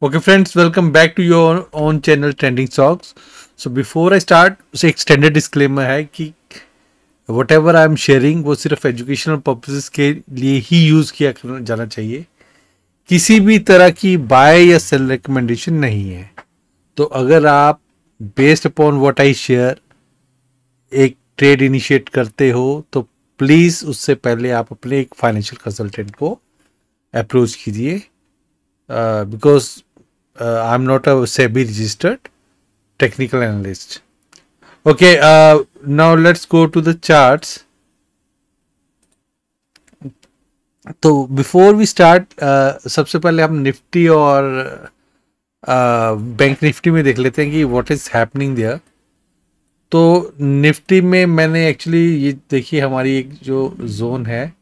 Okay, friends, welcome back to your own channel Trending Stocks. So before I start, so extended disclaimer है कि whatever I am sharing वो सिर्फ educational purposes के लिए ही use किया जाना चाहिए. किसी भी तरह की बाय या सेल रिकमेंडेशन नहीं है. तो अगर आप based upon what I share एक ट्रेड इनिशिएट करते हो तो प्लीज उससे पहले आप अपने एक फाइनेंशियल कंसल्टेंट को अप्रोच कीजिए. Because I'm not a SEBI registered technical analyst. Okay, now let's go to the charts. तो बिफोर वी स्टार्ट सबसे पहले हम निफ्टी और बैंक निफ्टी में देख लेते हैं कि व्हाट इज हैपनिंग देयर. तो निफ्टी में मैंने एक्चुअली ये देखिए हमारी एक जो जोन है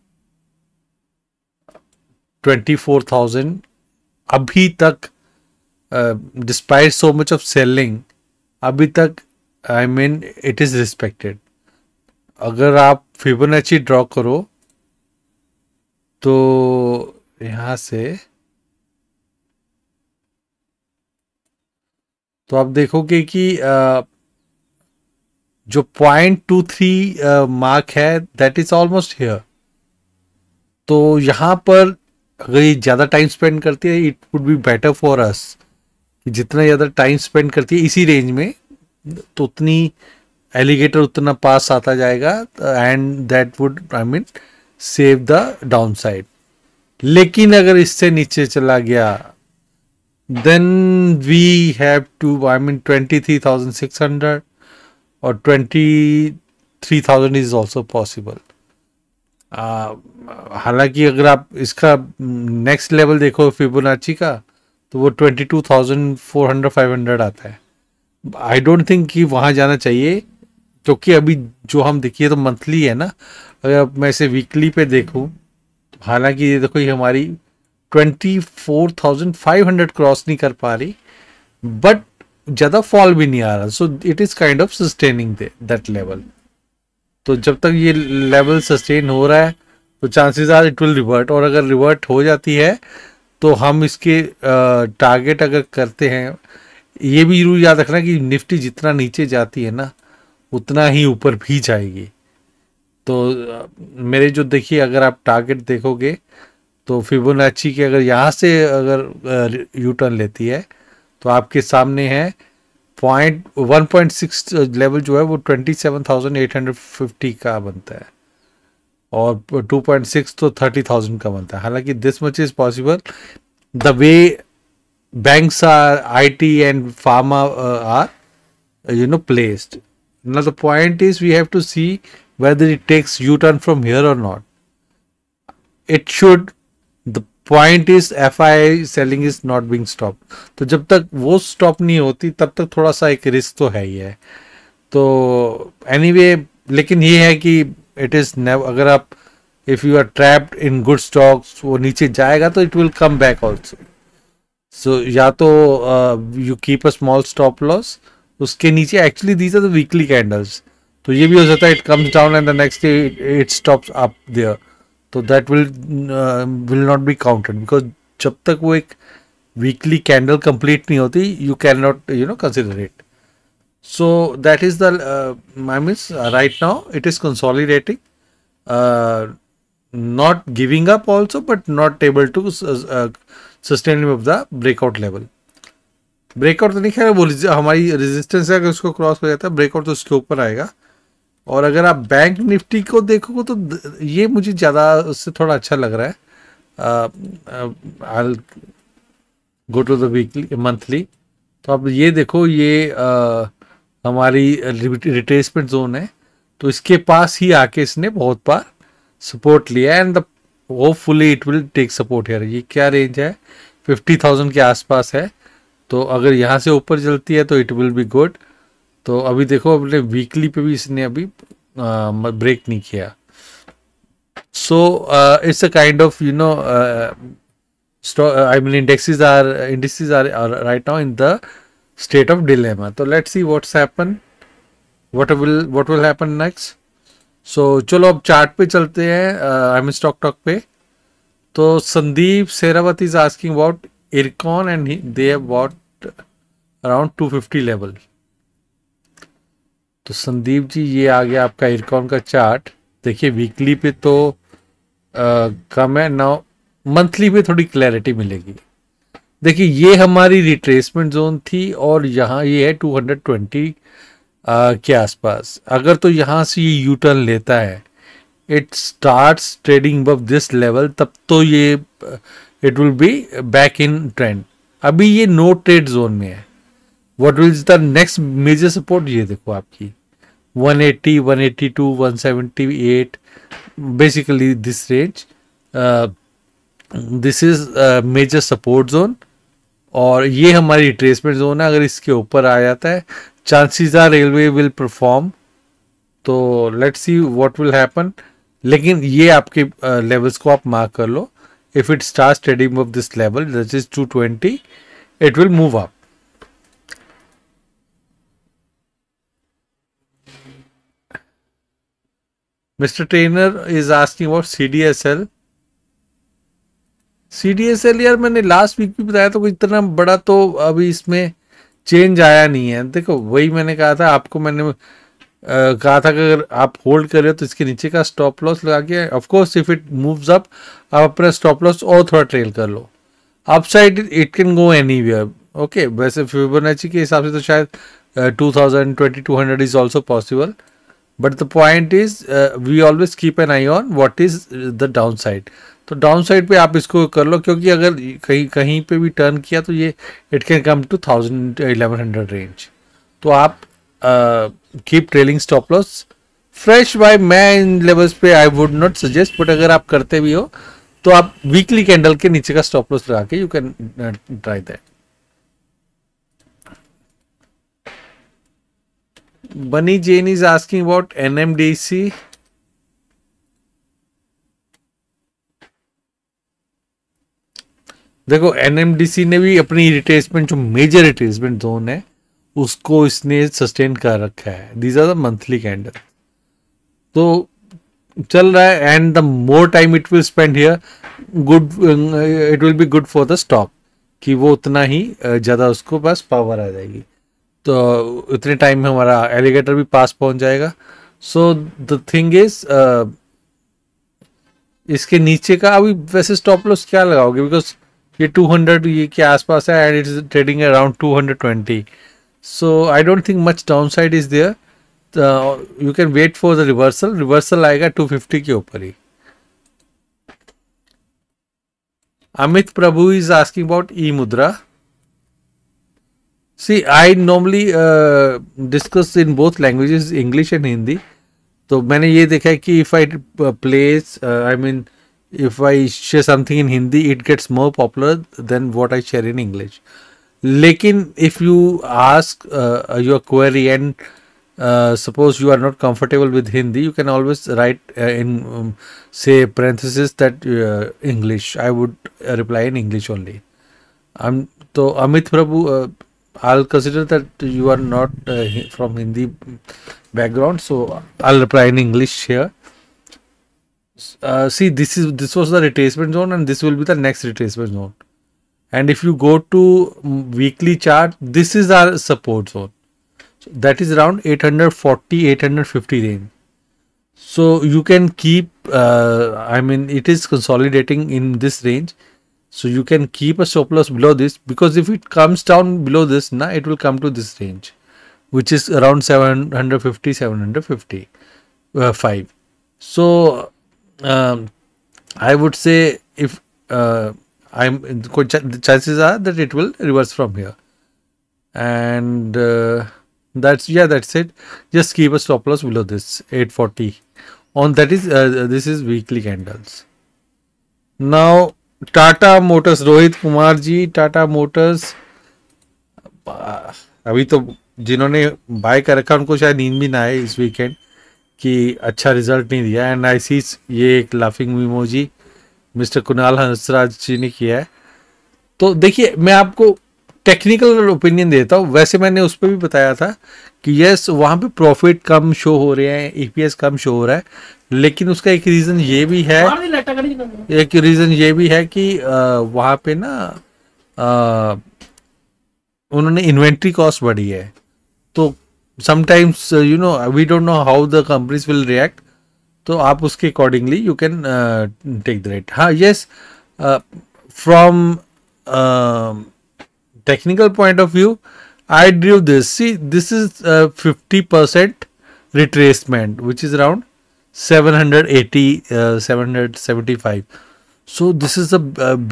24,000 अभी तक despite so much of selling अभी तक आई मीन इट इज रिस्पेक्टेड. अगर आप फिबोनाची ड्रॉ करो तो यहां से तो आप देखोगे कि जो 0.23 मार्क है दैट इज ऑलमोस्ट हियर. तो यहां पर अगर ये ज़्यादा टाइम स्पेंड करती है it would be better for us. जितना ज़्यादा टाइम स्पेंड करती है इसी रेंज में तो उतनी एलिगेटर उतना पास आता जाएगा and that would I mean save the down side. लेकिन अगर इससे नीचे चला गया then we have to I mean 23,600 और 23,000 इज ऑल्सो पॉसिबल. हालांकि अगर आप इसका नेक्स्ट लेवल देखो फिबोनाची का तो वो 22,400-500 आता है. आई डोंट थिंक कि वहाँ जाना चाहिए क्योंकि अभी जो हम देखिए तो मंथली है ना. अगर मैं इसे वीकली पे देखूँ तो हालांकि ये देखो ये हमारी 24,500 क्रॉस नहीं कर पा रही बट ज़्यादा फॉल भी नहीं आ रहा. So it is kind of sustaining that level. तो जब तक ये लेवल सस्टेन हो रहा है तो chances are it will revert. और अगर रिवर्ट हो जाती है तो हम इसके टारगेट अगर करते हैं ये भी जरूर याद रखना कि निफ्टी जितना नीचे जाती है ना उतना ही ऊपर भी जाएगी. तो मेरे जो देखिए अगर आप टारगेट देखोगे तो फिबोनाची के अगर यहाँ से अगर यू टर्न लेती है तो आपके सामने है 1.6 लेवल जो है वो 27,850 का बनता है और 2.6 तो 30,000 का बनता है. हालांकि this much is possible the way banks are IT and pharma are placed. Now the point is we have to see whether it takes U-turn from here or not. It should. The point is FII selling is not being stopped. तो जब तक वो stop नहीं होती तब तक थोड़ा सा एक रिस्क तो है ही है. तो एनीवे लेकिन ये है कि इट इज अगर आप if you are trapped in good stocks वो नीचे जाएगा तो it will come back also. So या तो you keep a small stop loss उसके नीचे. Actually these are the weekly candles. तो ये भी हो सकता है it comes down and the next day it stops up there. तो that will not be counted because जब तक वो एक वीकली कैंडल कंप्लीट नहीं होती you can not consider it. So that is the I mean right now it is consolidating, not giving up also but not able to sustain of the breakout level. Breakout तो नहीं खैर वो हमारी resistance है अगर उसको cross हो जाता है ब्रेकआउट तो उसके ऊपर आएगा. और अगर आप बैंक निफ्टी को देखोगे तो ये मुझे ज़्यादा उससे थोड़ा अच्छा लग रहा है. I'll go to the weekly monthly. तो अब ये देखो ये हमारी रिट्रेसमेंट जोन है तो इसके पास ही आके इसने बहुत बार सपोर्ट लिया and hopefully it will take support here. ये क्या रेंज है 50,000 के आसपास है. तो अगर यहाँ से ऊपर चलती है तो इट विल बी गुड. तो अभी देखो अपने वीकली पे भी इसने अभी ब्रेक नहीं किया. So it's a kind of I mean indices are right now in the state of dilemma. So let's see what's happened. What will happen next. So चलो अब चार्ट पे चलते हैं. आई मीन स्टॉक टॉक पे. तो Sandeep Sehrawat is asking about IRCON and they have bought around 250 level. तो संदीप जी ये आ गया आपका इरकॉन का चार्ट। देखिए वीकली पे तो कम है ना, मंथली पे थोड़ी क्लैरिटी मिलेगी। देखिए ये हमारी रिट्रेसमेंट जोन थी और यहाँ ये है 220 के आसपास। अगर तो यहाँ से ये यू टर्न लेता है, it starts trading above this level, तब तो ये it will be back in trend. अभी ये नो ट्रेड जोन में है। What will the next major support, ये देखो आपकी 180, 182, 178, basically this range, this is major support zone और ये हमारी रिट्रेसमेंट जोन है। अगर इसके ऊपर आ जाता है, chances are railway will perform. तो let's see what will happen. लेकिन ये आपके लेवल्स को आप मार्क कर लो। If it starts trading off this level that is 220, it will move up. Mister trainer is asking about CDSL। CDSL यार मैंने लास्ट वीक भी बताया था, कोई इतना बड़ा तो अभी इसमें चेंज आया नहीं है। देखो वही मैंने कहा था आपको, मैंने कहा था कि अगर आप होल्ड कर रहे हो तो इसके नीचे का स्टॉप लॉस लगा के, of course if it moves up आप अपना स्टॉप लॉस और थोड़ा ट्रेल कर लो। Upside it can go anywhere. Okay, वैसे फिबोनाची के हिसाब से तो शायद 2000, 2200 is also possible, but the point is we always keep an eye on what is the down side. तो डाउन साइड पे आप इसको कर लो, क्योंकि अगर कहीं कहीं पे भी टर्न किया तो ये it can come to 1000, 1100 range. तो आप keep trailing stop loss fresh buy. मैं इन लेवल्स पे I would not suggest, but अगर आप करते भी हो तो आप वीकली कैंडल के नीचे का स्टॉप लॉस लगा के यू कैन ट्राई दैट। बनी जेन इज आस्किंग अबाउट NMDC। देखो NMDC ने भी अपनी रिट्रेसमेंट, जो मेजर रिट्रेसमेंट जोन है उसको इसने सस्टेन कर रखा है। These are the monthly candle, तो चल रहा है। And the more time it will spend here, good, it will be good for the stock, कि वो उतना ही ज़्यादा उसको बस पावर आ जाएगी। तो उतने टाइम में हमारा एलिगेटर भी पास पहुंच जाएगा। सो द थिंग इज इसके नीचे का अभी वैसे स्टॉप लॉस क्या लगाओगे, बिकॉज ये 200 ये के आसपास है and it is trading around 220। So I don't think much down side is there. You can wait for the reversal. Reversal आएगा 250 के ऊपर ही। Amit Prabhu is asking about E Mudra. See I normally discuss in both languages, English and Hindi. तो मैंने ये देखा है कि if I place, I mean if I share something in Hindi, it gets more popular than what I share in English. लेकिन if you ask your query and suppose you are not comfortable with Hindi, you can always write in say parenthesis that English. I would reply in English only. So Amit Prabhu, I'll consider that you are not from Hindi background, so I'll reply in English here. See, this was the retracement zone and this will be the next retracement zone. And if you go to weekly chart, this is our support zone. So that is around 840, 850 range. So you can keep, I mean, it is consolidating in this range. So you can keep a stop loss below this, because if it comes down below this, it will come to this range, which is around 750, 755. So I would say if the chances are that it will reverse from here, and that's it. Just keep a stop loss below this 840 on that is this is weekly candles. Now Tata Motors, Rohit Kumar ji, Tata Motors, अभी तो जिन्होंने bye कर रखा उनको शायद नींद भी ना आए इस वीकेंड कि अच्छा रिजल्ट नहीं दिया। एंड आई सी ये एक laughing emoji mister Kunal Hansraj ji ने किया है। तो देखिए मैं आपको टेक्निकल ओपिनियन देता हूँ। वैसे मैंने उस पर भी बताया था कि यस वहाँ पे प्रॉफिट कम शो हो रहे हैं, EPS कम शो हो रहा है, लेकिन उसका एक रीज़न ये भी है कि वहाँ पे ना उन्होंने इन्वेंट्री कॉस्ट बढ़ी है, तो sometimes you know we don't know how the companies will react, तो आप उसके accordingly you can take the rate. हाँ, yes, from technical point of view, I drew this. See, this is 50% retracement, which is around 780, 775. So this is a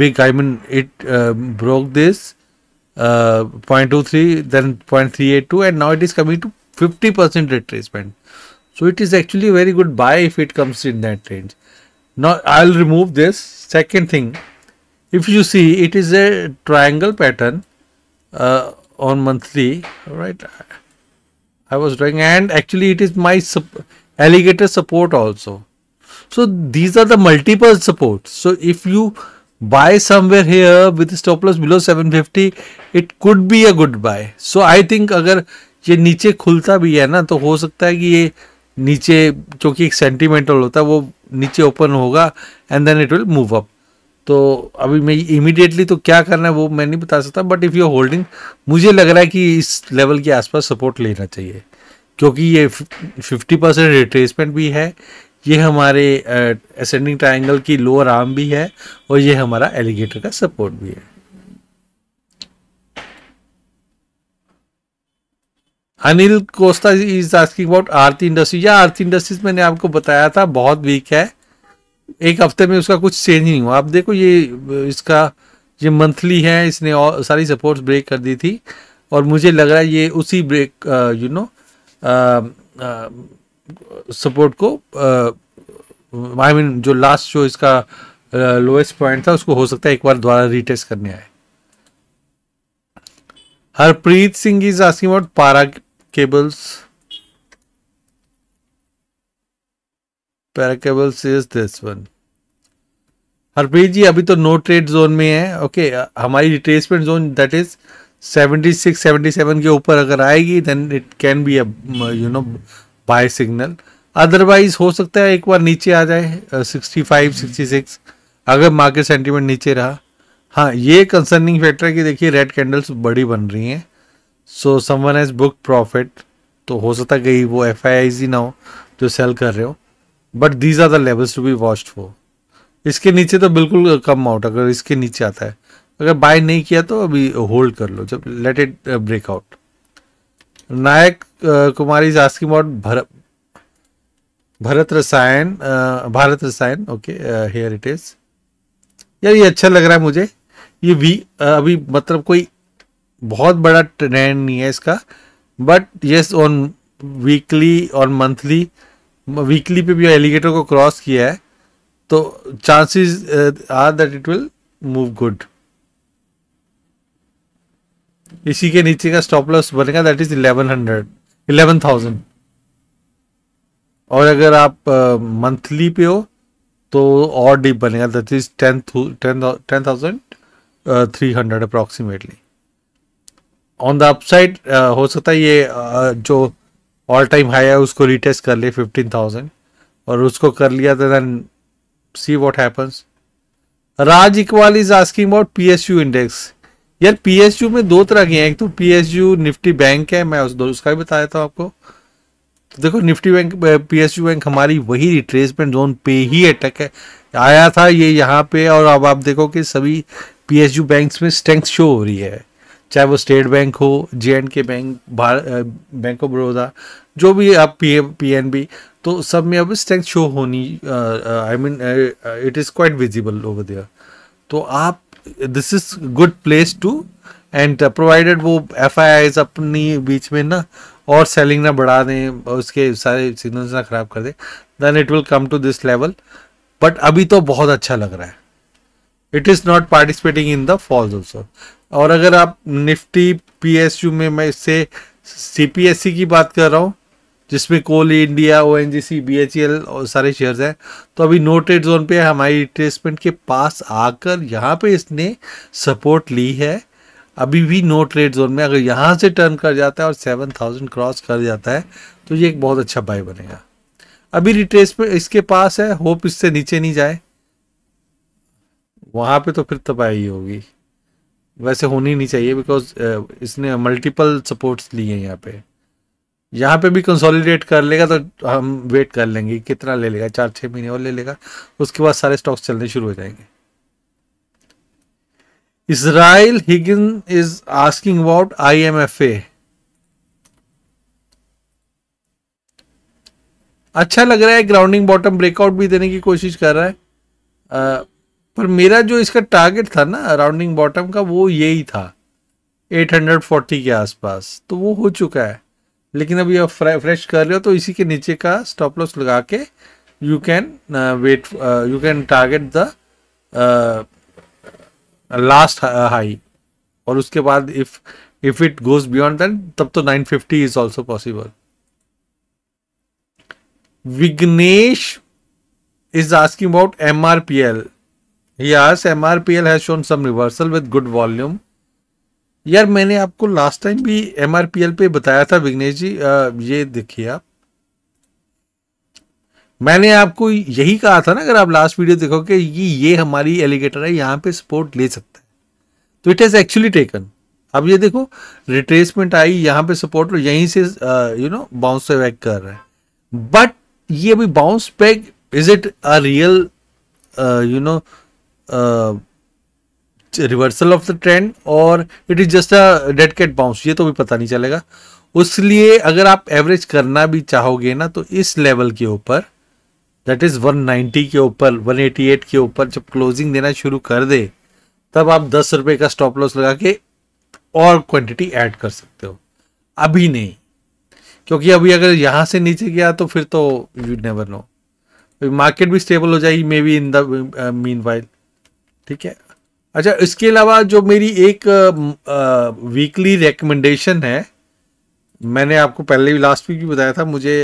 big. I mean, it broke this 0.23, then 0.382, and now it is coming to 50% retracement. So it is actually a very good buy if it comes in that range. Now I'll remove this. Second thing, if you see, it is a triangle pattern on monthly, right? I was drawing, and actually it is my alligator support also. So these are the multiple supports. So if you buy somewhere here with stop loss below 750, it could be a good buy. So I think अगर ये नीचे खुलता भी है ना, तो हो सकता है कि ये नीचे, क्योंकि एक सेंटिमेंटल होता है, वो नीचे ओपन होगा and then it will move up. तो अभी मैं इमीडिएटली तो क्या करना है वो मैं नहीं बता सकता, but if you are holding, मुझे लग रहा है कि इस लेवल के आसपास सपोर्ट लेना चाहिए, क्योंकि ये 50% रिट्रेसमेंट भी है, ये हमारे असेंडिंग ट्रायंगल की लोअर आर्म भी है, और ये हमारा एलिगेटर का सपोर्ट भी है. Anil Costa is asking about Aarti industries. या आरती इंडस्ट्रीज मैंने आपको बताया था बहुत वीक है, एक हफ्ते में उसका कुछ चेंज नहीं हुआ. आप देखो ये इसका ये मंथली है, इसने सारी सपोर्ट्स ब्रेक कर दी थी, और मुझे लग रहा है ये उसी ब्रेक यू नो सपोर्ट को आई मीन जो लास्ट जो इसका लोएस्ट पॉइंट था उसको हो सकता है एक बार दोबारा रीटेस्ट करने आए. Harpreet Singh is asking about Paracables. Paracables is this one. Harpreet ji अभी तो नो ट्रेड जोन में है. ओके, हमारी रिट्रेसमेंट जोन दैट इज 76 77 के ऊपर अगर आएगी then it can be you know buy signal. Otherwise हो सकता है एक बार नीचे आ जाए 65 66 अगर मार्केट सेंटीमेंट नीचे रहा. हाँ, ये कंसर्निंग फैक्टर है कि देखिए रेड कैंडल्स बड़ी बन रही हैं, so someone has book profit, तो हो सकता है कहीं वो FIIs ही ना हो जो सेल कर रहे हो, but these are the levels to be watched for. इसके नीचे तो बिल्कुल कम आउट, अगर इसके नीचे आता है, अगर बाय नहीं किया तो अभी होल्ड कर लो, जब let it break out. Nayak Kumari is asking about Bharat Rasayan. Okay, here it is. यार ये अच्छा लग रहा है मुझे. ये अभी मतलब कोई बहुत बड़ा ट्रेंड नहीं है इसका, बट यस ऑन वीकली और मंथली, वीकली पे भी एलिगेटर को क्रॉस किया है, तो chances are that it will move good. इसी के नीचे का स्टॉप लॉस बनेगा दैट इज 11,000. और अगर आप मंथली पे हो तो और डीप बनेगा that is 10,300 approximately. On the upside हो सकता है ये जो ऑल टाइम हाई है उसको रिटेस्ट कर ले 15,000, और उसको कर लिया तो then see what happens. Raj Iqbal is asking about PSU index. यार PSU में दो तरह के हैं, एक तो PSU निफ्टी बैंक है, मैं उसका भी बता देता हूँ आपको. तो देखो निफ्टी बैंक PSU बैंक हमारी वही रिट्रेसमेंट जोन पे ही अटक है आया था ये यहाँ पे, और अब आप देखो कि सभी PSU बैंक्स में स्ट्रेंथ शो हो रही है, चाहे वो स्टेट बैंक हो, J&K bank, bank of Baroda, जो भी आप PNB, तो सब में अब स्ट्रेंथ शो होनी, I mean it is quite visible over there. तो आप this is good place to and provided वो FIIs अपनी बीच में ना और सेलिंग ना बढ़ा दें, उसके सारे सिग्नल्स ना खराब कर दें, then it will come to this level. But अभी तो बहुत अच्छा लग रहा है. It is not participating in the falls also. और अगर आप निफ्टी PSU में, मैं इससे CPSE की बात कर रहा हूँ जिसमें कोल इंडिया, ONGC, BHEL और सारे शेयर्स हैं, तो अभी नो ट्रेड जोन पे हमारी रिट्रेसमेंट के पास आकर यहाँ पे इसने सपोर्ट ली है. अभी भी नो ट्रेड जोन में अगर यहाँ से टर्न कर जाता है और 7,000 क्रॉस कर जाता है तो ये एक बहुत अच्छा बाय बनेगा. अभी रिट्रेसमेंट इसके पास है, होप इससे नीचे नहीं जाए, वहाँ पे तो फिर तबाही होगी. वैसे होनी नहीं चाहिए बिकॉज इसने मल्टीपल सपोर्ट्स लिए हैं यहाँ पे भी कंसोलिडेट कर लेगा तो हम वेट कर लेंगे कितना ले लेगा, 4-6 महीने और ले लेगा, उसके बाद सारे स्टॉक्स चलने शुरू हो जाएंगे। Israel Higgin is asking about IMFA। अच्छा लग रहा है, ग्राउंडिंग बॉटम ब्रेकआउट भी देने की कोशिश कर रहा है, पर मेरा जो इसका टारगेट था ना राउंडिंग बॉटम का वो यही था 840 के आसपास, तो वो हो चुका है। लेकिन अभी आप फ्रेश कर रहे हो तो इसी के नीचे का स्टॉप लॉस लगा के you can wait, you can target the last high, और उसके बाद if it goes beyond that तब तो 950 is also possible. Vignesh is asking about MRPL. Yes, MRPL has shown some reversal with good volume. यार मैंने आपको लास्ट टाइम भी MRPL पे बताया था विग्नेश जी, ये देखिए आप, मैंने आपको यही कहा था ना, अगर आप लास्ट वीडियो देखोगे ये हमारी एलिगेटर है, यहाँ पे सपोर्ट ले सकता है, तो इट हैज एक्चुअली टेकन। अब ये देखो रिट्रेसमेंट आई, यहाँ पे सपोर्ट यहीं से बाउंस बैक कर रहा है, बट ये अभी bounce back, is it a real reversal of the trend or it is just a dead cat bounce, ये तो भी पता नहीं चलेगा। उसलिए अगर आप एवरेज करना भी चाहोगे ना तो इस लेवल के ऊपर, दैट इज 190 के ऊपर, 188 के ऊपर जब क्लोजिंग देना शुरू कर दे तब आप 10 रुपए का स्टॉप लॉस लगा के और क्वांटिटी ऐड कर सकते हो, अभी नहीं, क्योंकि अभी अगर यहां से नीचे गया तो फिर तो यू नेवर नो, मार्केट भी स्टेबल हो जाएगी may be in the mean while. ठीक है, अच्छा इसके अलावा जो मेरी एक वीकली रिकमेंडेशन है, मैंने आपको पहले भी लास्ट वीक भी बताया था, मुझे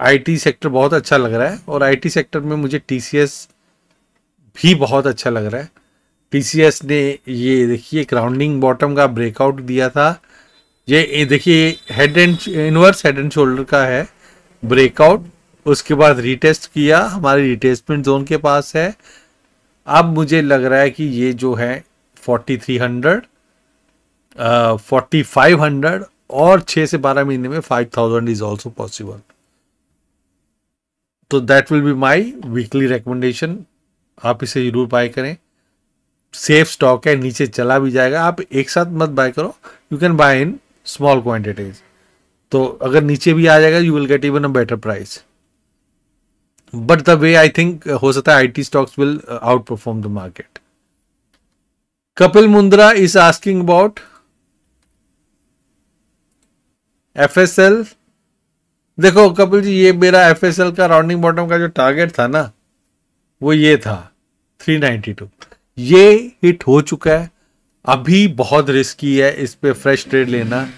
आईटी सेक्टर बहुत अच्छा लग रहा है, और आईटी सेक्टर में मुझे TCS भी बहुत अच्छा लग रहा है। TCS ने ये देखिए राउंडिंग बॉटम का ब्रेकआउट दिया था, ये देखिए head and inverse head and shoulder का है ब्रेकआउट, उसके बाद रीटेस्ट किया, हमारे रिटेस्टमेंट जोन के पास है। अब मुझे लग रहा है कि ये जो है 4300, 4500 और 6 से 12 महीने में 5000 इज ऑल्सो पॉसिबल। तो that will be my weekly recommendation, आप इसे जरूर बाय करें। सेफ स्टॉक है, नीचे चला भी जाएगा, आप एक साथ मत बाय करो, you can bye in small quantities, तो अगर नीचे भी आ जाएगा you will get even a better price. But the way I think हो सकता है IT stocks will out perform the market. Kapil Mundra is asking about FSL। देखो कपिल जी, ये मेरा FSL का राउंडिंग बॉटम का जो टारगेट था ना वो ये था 392, ये हिट हो चुका है। अभी बहुत रिस्की है इस पे फ्रेश ट्रेड लेना,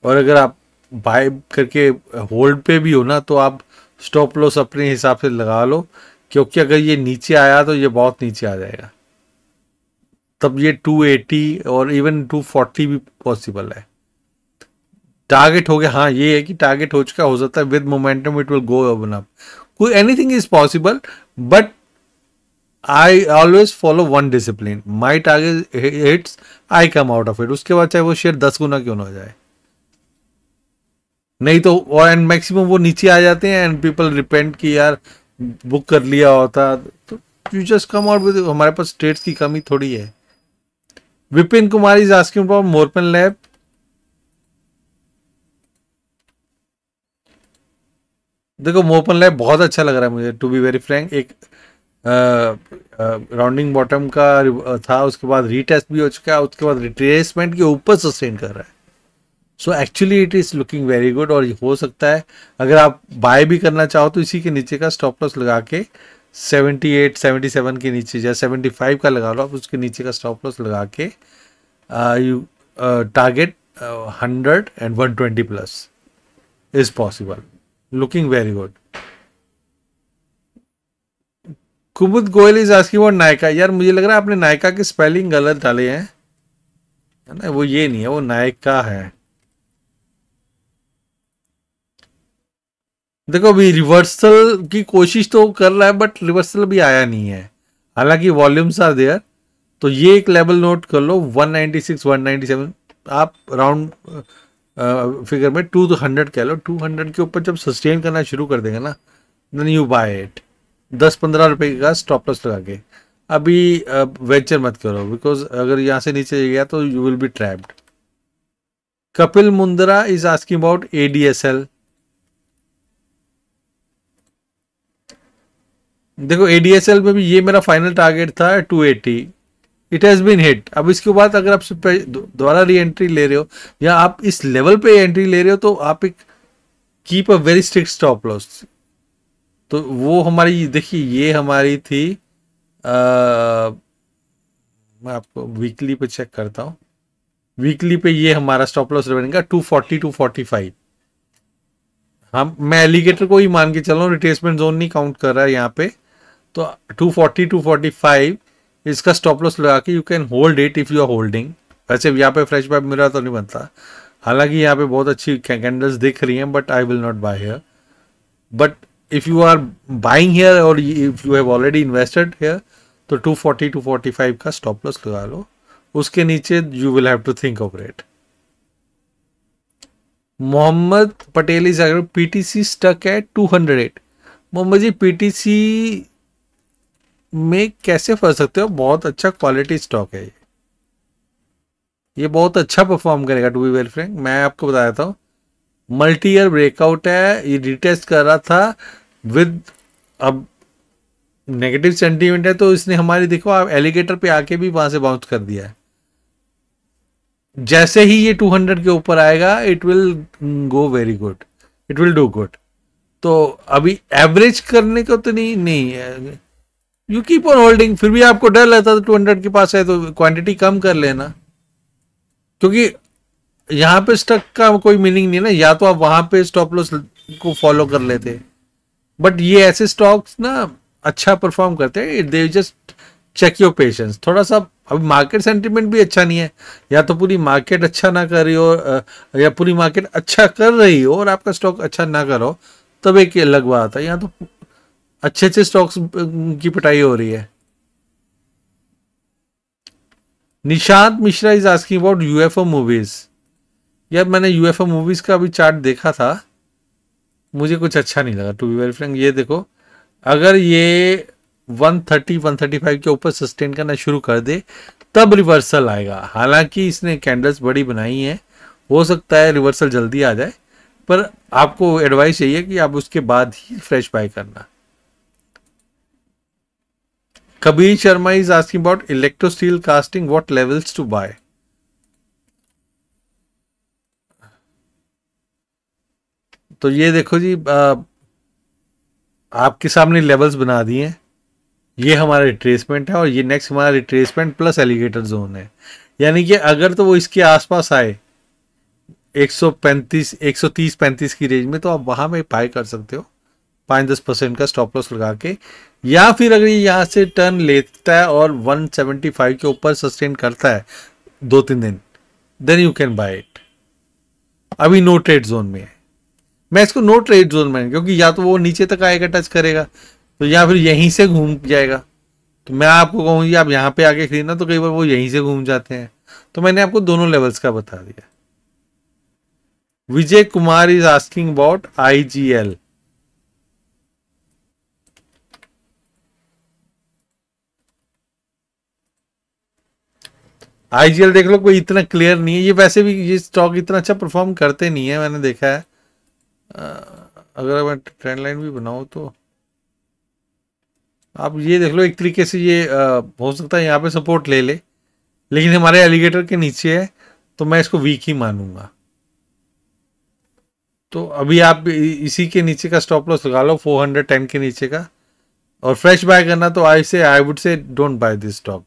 और अगर आप बाय करके होल्ड पे भी हो ना तो आप स्टॉप लॉस अपने हिसाब से लगा लो, क्योंकि अगर ये नीचे आया तो ये बहुत नीचे आ जाएगा, तब ये 280 और इवन 240 भी पॉसिबल है। टारगेट हो गया, हाँ ये है कि टारगेट हो चुका, हो सकता है with momentum it will go up, कोई anything is possible, but I always follow one discipline, my target hits I come out of it, उसके बाद चाहे वो शेयर 10 गुना क्यों ना हो जाए, नहीं तो एंड मैक्सिमम वो नीचे आ जाते हैं एंड पीपल रिपेंट कि यार बुक कर लिया होता, तो you just come out with, हमारे पास ट्रेड्स की कमी थोड़ी है। Vipin Kumar is asking about Morepen lab. देखो मोरपन लैब बहुत अच्छा लग रहा है मुझे, टू बी वेरी फ्रैंक। एक राउंडिंग बॉटम का था, उसके बाद रीटेस्ट भी हो चुका है, उसके बाद रिट्रेसमेंट के ऊपर सस्टेन कर रहा है, so actually it is looking very good. और हो सकता है अगर आप बाय भी करना चाहो तो इसी के नीचे का स्टॉप लॉस लगा के 78 77 के नीचे या 75 का लगा लो आप, उसके नीचे का स्टॉप लॉस लगा के you target 100 and 120 plus is possible, looking very good. Kumud Goyal is asking about Nykaa. यार मुझे लग रहा है आपने नायका के स्पेलिंग गलत डाले हैं, है ना, वो ये नहीं है, वो नायका है। देखो अभी रिवर्सल की कोशिश तो कर रहा है, बट रिवर्सल भी आया नहीं है, हालांकि वॉल्यूम्स आर देयर, तो ये एक लेवल नोट कर लो, 196 197 आप राउंड फिगर में 200 कह लो, 200 के ऊपर जब सस्टेन करना शुरू कर देंगे ना, देन यू बाय इट 10-15 रुपए का स्टॉप लॉस लगा के। अभी वेंचर मत करो, बिकॉज अगर यहाँ से नीचे गया तो you will be trapped. Kapil Mundra is asking about ADSL। देखो ADSL में भी ये मेरा फाइनल टारगेट था 280, इट हैज बीन हिट। अब इसके बाद अगर आप दोबारा री एंट्री ले रहे हो या आप इस लेवल पे एंट्री ले रहे हो तो आप एक keep a very strict stop loss. तो वो हमारी, देखिए ये हमारी थी मैं आपको वीकली पे चेक करता हूँ। वीकली पे ये हमारा स्टॉप लॉस बनेगा 240 245। हम मैं एलिगेटर को ही मान के चल रहा हूँ, रिट्रेसमेंट जोन नहीं काउंट कर रहा है यहाँ पे। तो 240 245 इसका स्टॉप लॉस लगा के you can hold it if you are holding. वैसे यहाँ पे फ्रेश बैक मिला तो नहीं बनता, हालांकि यहाँ पे बहुत अच्छी कैंडल्स दिख रही हैं, but I will not buy here. But if you are buying here और if you have already invested here तो 240 245 का स्टॉप लॉस लगा लो, उसके नीचे you will have to think of it. Mohammed Patel is अगर PTC स्टक है 208। मोहम्मद जी PTC में कैसे फंस सकते हो, बहुत अच्छा क्वालिटी स्टॉक है ये बहुत अच्छा परफॉर्म करेगा। टू बी वेरी फ्रैंक मैं आपको बता देता हूँ, मल्टी ईयर ब्रेकआउट है, ये रिटेस्ट कर रहा था विद अब नेगेटिव सेंटीमेंट है, तो इसने हमारी देखो आप एलिगेटर पे आके भी वहां से बाउंस कर दिया है। जैसे ही ये 200 के ऊपर आएगा it will go very good, it will do good. तो अभी एवरेज करने को तो नहीं यू कीप ऑन होल्डिंग। फिर भी आपको डर लगता है 200 के पास है तो क्वांटिटी कम कर लेना, क्योंकि यहाँ पे स्टक का कोई मीनिंग नहीं है ना, या तो आप वहां पे स्टॉप लॉस को फॉलो कर लेते। बट ये ऐसे स्टॉक्स ना अच्छा परफॉर्म करते हैं, they just check your patience थोड़ा सा। अभी मार्केट सेंटीमेंट भी अच्छा नहीं है, या तो पूरी मार्केट अच्छा ना कर रही हो या पूरी मार्केट अच्छा कर रही हो और आपका स्टॉक अच्छा ना करो, तब एक अलग बात है। यहाँ तो अच्छे अच्छे स्टॉक्स की पिटाई हो रही है। Nishant Mishra is asking about UFO movies. यार मैंने UFO मूवीज का अभी चार्ट देखा था, मुझे कुछ अच्छा नहीं लगा टू बी वेरी फ्रैंक। ये देखो अगर ये 130 135 के ऊपर सस्टेन करना शुरू कर दे तब रिवर्सल आएगा। हालांकि इसने कैंडल्स बड़ी बनाई है, हो सकता है रिवर्सल जल्दी आ जाए, पर आपको एडवाइस चाहिए कि आप उसके बाद ही फ्रेश बाय करना। Kabir Sharma is asking about electro steel casting, what levels to buy. तो ये देखो जी आपके सामने लेवल्स बना दिए हैं। ये हमारा रिट्रेसमेंट है और ये नेक्स्ट हमारा रिट्रेसमेंट प्लस एलिगेटर जोन है। यानी कि अगर तो वो इसके आसपास आए 130-35 की रेंज में तो आप वहां में बाय कर सकते हो 5-10% का स्टॉप लॉस लगा के। या फिर अगर ये यहाँ से टर्न लेता है और 175 के ऊपर सस्टेन करता है 2-3 दिन, then you can buy it. अभी नो ट्रेड जोन में है, मैं इसको नो ट्रेड जोन में, क्योंकि या तो वो नीचे तक आएगा टच करेगा तो या फिर यहीं से घूम जाएगा। तो मैं आपको कहूँ आप यहाँ पे आके खरीदना, तो कई बार वो यहीं से घूम जाते हैं। तो मैंने आपको दोनों लेवल्स का बता दिया। Vijay Kumar is asking about IGL। IGL देख लो, कोई इतना क्लियर नहीं है ये, वैसे भी ये स्टॉक इतना अच्छा परफॉर्म करते नहीं है, मैंने देखा है। अगर मैं ट्रेंड लाइन भी बनाऊं तो आप ये देख लो, एक तरीके से ये हो सकता है यहाँ पे सपोर्ट ले ले, लेकिन हमारे एलिगेटर के नीचे है तो मैं इसको वीक ही मानूंगा। तो अभी आप इसी के नीचे का स्टॉप लॉस लगा लो 410 के नीचे का, और फ्रेश बाय करना तो आई वुड से डोंट बाय दिस स्टॉक।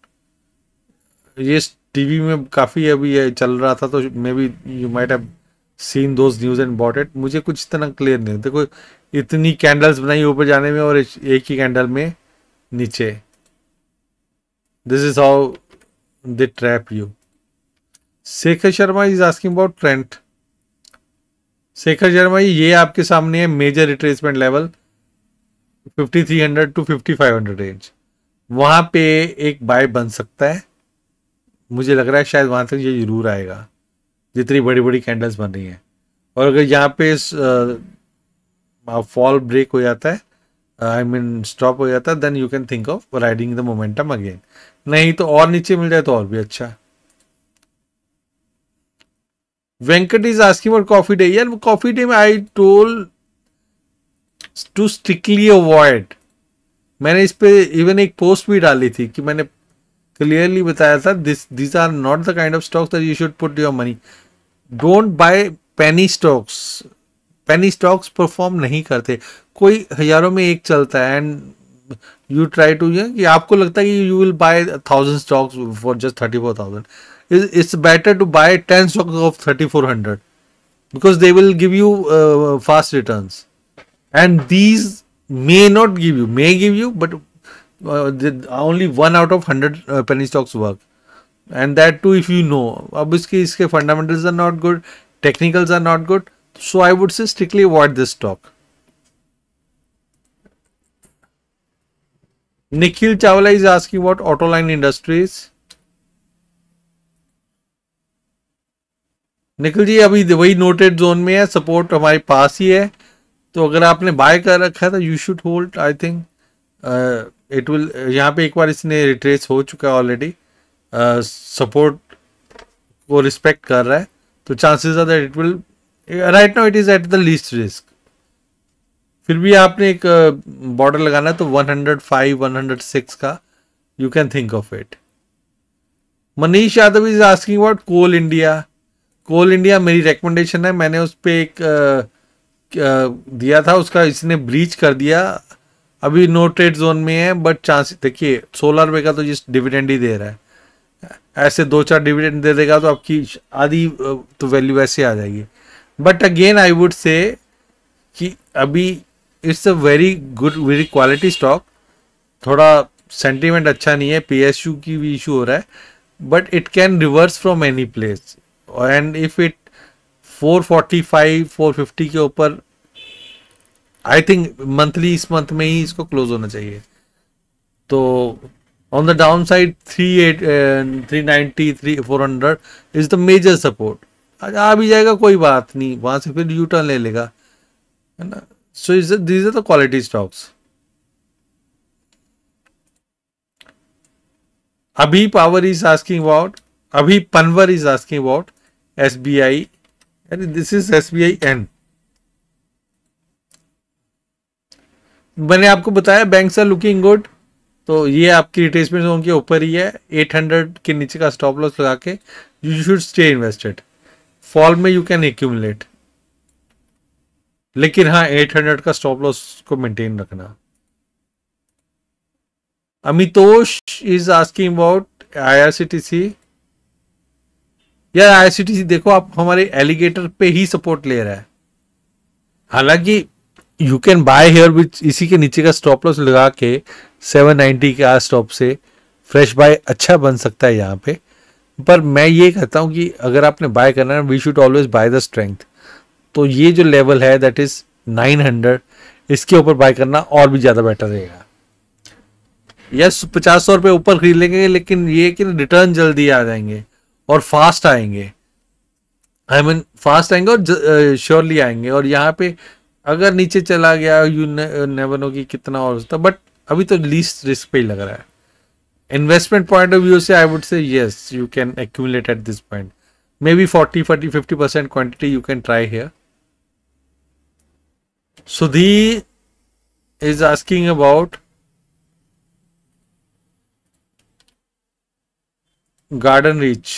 ये टीवी में काफी अभी ये चल रहा था, तो may be you might have seen those news and bought it. मुझे कुछ इतना क्लियर नहीं, देखो इतनी कैंडल्स बनाई ऊपर जाने में और एक ही कैंडल में नीचे। This is how they trap you. Shekhar Sharma is asking about trend. Shekhar Sharma ये आपके सामने है major retracement level 5300 to 5500 range, वहां पे एक बाय बन सकता है मुझे लग रहा है शायद वहां तक ये जरूर आएगा जितनी बड़ी बड़ी कैंडल्स बन रही हैं। और अगर यहाँ पे फॉल ब्रेक हो जाता है, आई मीन स्टॉप हो जाता है, then you can think of riding the momentum again. नहीं तो और नीचे मिल जाए तो और भी अच्छा। Venkat is asking for Coffee Day. यार कॉफी डे में I told to strictly avoid. मैंने इस पे इवन एक पोस्ट भी डाली थी कि मैंने क्लियरली बताया था this are not the kind of stocks that you should put your money. Don't buy penny stocks. Penny stocks perform नहीं करते, कोई हजारों में एक चलता है एंड यू ट्राई टू, कि आपको लगता है कि you will buy 1000 stocks for just 34,000। It's better to buy 10 stocks of 3400 because they will give you fast returns, and these may give you, but only 1 out of 100 penny stocks work, and that too if you know. अब इसके fundamentals are not good, technicals are not good, so I would say strictly avoid this stock. Nikhil Chawla is asking about Autoline Industries. Nikhil ji अभी वही noted zone में है, support हमारे पास ही है, तो अगर आपने बाय कर रखा है तो you should hold. I think it will, यहाँ पे एक बार इसने रिट्रेस हो चुका है ऑलरेडी, सपोर्ट को रिस्पेक्ट कर रहा है, तो chances are that it will, right now it is at the least risk. फिर भी आपने एक बॉर्डर लगाना है तो 105 106 का, you can think of it. Manish Yadav is asking about Coal India. Coal India मेरी रिकमेंडेशन है, मैंने उस पर एक दिया था, उसका इसने ब्रीच कर दिया, अभी नो ट्रेड जोन में है, बट चांस देखिए 16 रुपये का तो जिस डिविडेंड ही दे रहा है, ऐसे 2-4 डिविडेंड दे देगा तो आपकी आधी तो वैल्यू ऐसे आ जाएगी। बट अगेन आई वुड से कि अभी it's a very good very quality stock, थोड़ा सेंटीमेंट अच्छा नहीं है, PSU की भी इशू हो रहा है, but it can reverse from any place, and if it 445 450 के ऊपर, आई थिंक मंथली इस मंथ में ही इसको क्लोज होना चाहिए। तो on the down side 390 400 is the major support. आ भी जाएगा कोई बात नहीं, वहां से फिर यू टर्न ले लेगा, है ना। So these are the quality stocks. Abhi Pawar is asking about, Abhi Panwar is asking about SBI, and this is SBIN। मैंने आपको बताया बैंक्स आर लुकिंग गुड, तो ये आपकी रिट्रेसमेंट जोन के ऊपर ही है, 800 के नीचे का स्टॉप लॉस लगा के you should stay invested. Fall में यू कैन एक्यूमुलेट, लेकिन हाँ 800 का स्टॉप लॉस को मेंटेन रखना। Amitosh is asking about IRCTC। यार IRCTC देखो आप हमारे एलिगेटर पे ही सपोर्ट ले रहा है, हालांकि you can bye here which इसी के नीचे का स्टॉप लॉस लगा के 790 के आस स्टॉप से फ्रेश बाय अच्छा बन सकता है यहाँ पे। पर मैं ये कहता हूँ कि अगर आपने बाय करना है, we should always buy the strength. तो ये जो लेवल है दैट इज 900, इसके ऊपर बाय करना और भी ज्यादा बेटर रहेगा। यस 50-100 रुपये ऊपर खरीद लेंगे, लेकिन ये कि रिटर्न जल्दी आ जाएंगे और फास्ट आएंगे, आई मीन फास्ट आएंगे और श्योरली आएंगे। और यहाँ पे अगर नीचे चला गया यू नेवर नो कि कितना और होता, बट अभी तो लीस्ट रिस्क पे ही लग रहा है। इन्वेस्टमेंट पॉइंट ऑफ व्यू से I would say yes you can accumulate at this point, may be 40-50% quantity you can try here. Sudhi is asking about garden reach.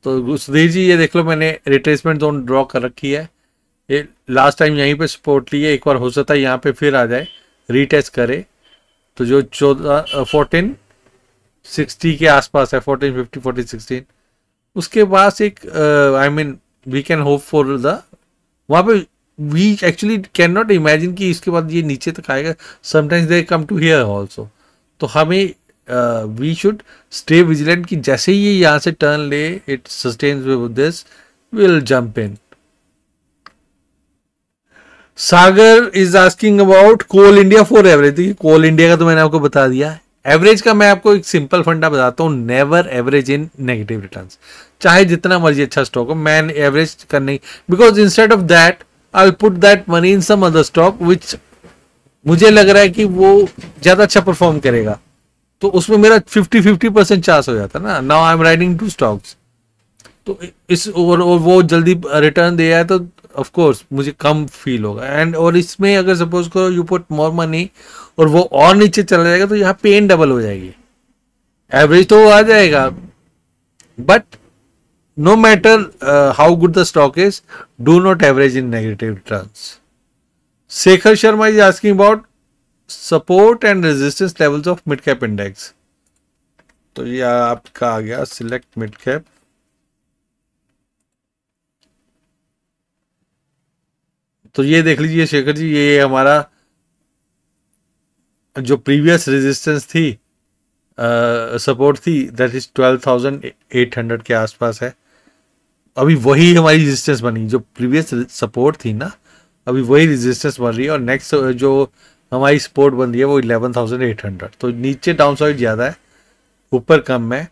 तो सुधीर जी ये देख लो, मैंने रिट्रेसमेंट जोन ड्रॉ कर रखी है, ये लास्ट टाइम यहीं पे सपोर्ट ली है, एक बार हो सकता है यहाँ पे फिर आ जाए, रीटेस्ट करे तो जो 1460 के आसपास है, 1450 1416, उसके पास एक I mean we can hope for the, वहाँ पे we actually can not imagine कि इसके बाद ये नीचे तक आएगा, sometimes they come to here also. तो हमें वी शुड स्टे विजिलेंट कि जैसे ही ये यहाँ से टर्न ले, it sustains with this, will jump in. Sagar is asking about Coal India for average. देखिए कोल इंडिया का तो मैंने आपको बता दिया है, एवरेज का मैं आपको एक सिंपल फंडा बताता हूँ, never average in negative returns. चाहे जितना मर्जी अच्छा स्टॉक हो, मैं एवरेज करने, because instead of that I will put that money in some other stock which मुझे लग रहा है कि वो ज्यादा अच्छा परफॉर्म करेगा, तो उसमें मेरा 50-50% चांस हो जाता है ना। Now I am riding two stocks, तो इस और वो जल्दी रिटर्न दे आए तो ऑफ कोर्स मुझे कम फील होगा। एंड और इसमें अगर सपोज करो यू पुट मोर मनी और वो और नीचे चला जाएगा तो यहाँ पेन डबल हो जाएगी। एवरेज तो आ जाएगा, but no matter how good the stock is, do not average in negative returns. Shekhar Sharma is asking about support and resistance levels of mid cap index. तो ये आपका आ गया सिलेक्ट मिड कैप। तो ये देख लीजिए शेखर जी, ये हमारा जो प्रीवियस रेजिस्टेंस थी, सपोर्ट थी, दैट इज 12,800 के आसपास है। अभी वही हमारी रेजिस्टेंस बनी, जो प्रीवियस सपोर्ट थी ना, अभी वही रेजिस्टेंस बन रही है। और नेक्स्ट जो हमारी सपोर्ट बन रही है वो 11,800। तो नीचे डाउन साइड ज़्यादा है, ऊपर कम है।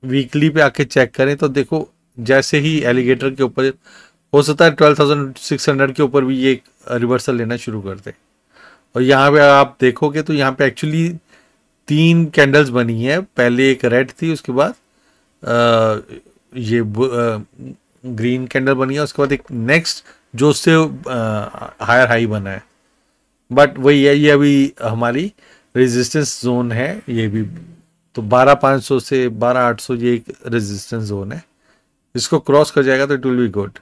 वीकली पे आके चेक करें तो देखो, जैसे ही एलिगेटर के ऊपर हो सकता है 12,600 के ऊपर भी ये रिवर्सल लेना शुरू कर दे। और यहाँ पे आप देखोगे तो यहाँ पे एक्चुअली 3 कैंडल्स बनी है। पहले एक रेड थी, उसके बाद ये ग्रीन कैंडल बनी है, उसके बाद एक नेक्स्ट जो उससे हायर हाई बना है। बट वही है, ये अभी हमारी रेजिस्टेंस जोन है ये भी। तो 12,500 से 12,800 ये एक रेजिस्टेंस जोन है, इसको क्रॉस कर जाएगा तो it will be good.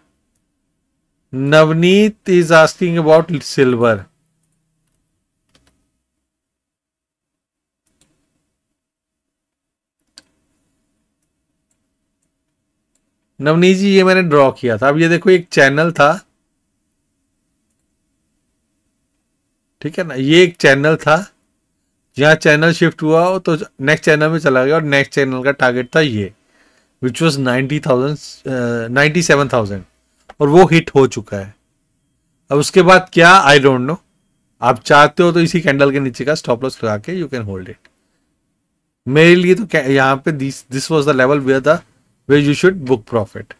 Navneet is asking about silver. Navneet ji, ये मैंने ड्रॉ किया था। अब ये देखो, एक चैनल था, ठीक है ना, ये एक चैनल था। यहाँ चैनल शिफ्ट हुआ हो तो नेक्स्ट चैनल में चला गया, और नेक्स्ट चैनल का टारगेट था ये, विच वॉज 97,000, और वो हिट हो चुका है। अब उसके बाद क्या, आई डोंट नो। आप चाहते हो तो इसी कैंडल के नीचे का स्टॉप लॉस लगा के यू कैन होल्ड इट। मेरे लिए तो यहाँ पे this was the level where you should book profit.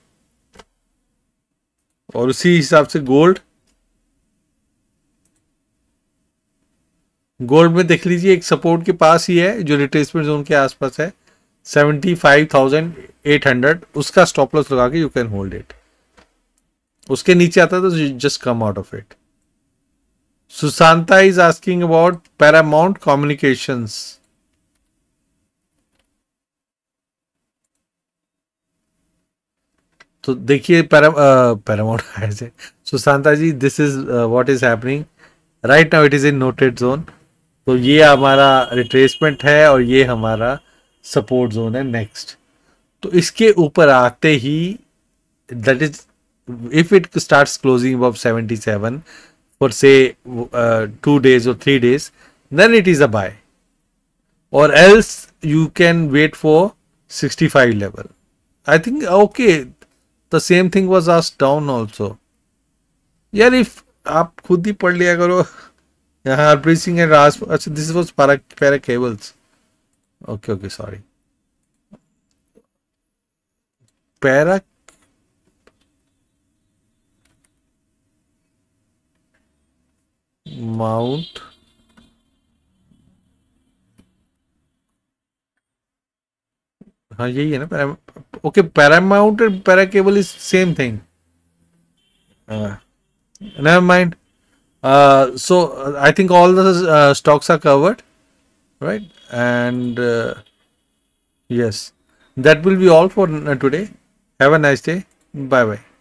और उसी हिसाब से गोल्ड में देख लीजिए, एक सपोर्ट के पास ही है जो रिट्रेसमेंट जोन के आसपास है, 75,800, उसका स्टॉप लॉस लगा के यू कैन होल्ड इट। उसके नीचे आता है तो just come out of it. Sushanta is asking about Paramount communications. तो देखिए पैरामाउंट से Sushanta ji, this is what is happening right now, it is in noted zone. तो ये हमारा रिट्रेसमेंट है और ये हमारा सपोर्ट जोन है नेक्स्ट। तो इसके ऊपर आते ही, that is if it starts closing above 77 for say 2 days or 3 days, then it is a buy, or else you can wait for 65 level. I think okay, the same thing was asked down also. यार if आप खुद ही पढ़ लिया करो। यहाँ हरप्रीत सिंह है, राज, अच्छा this was para cables, okay sorry, para mount, हाँ यही है ना, okay, Paramount and para cable is same thing. Never mind. So I think all the stocks are covered, right? And yes, that will be all for today. Have a nice day. Bye bye.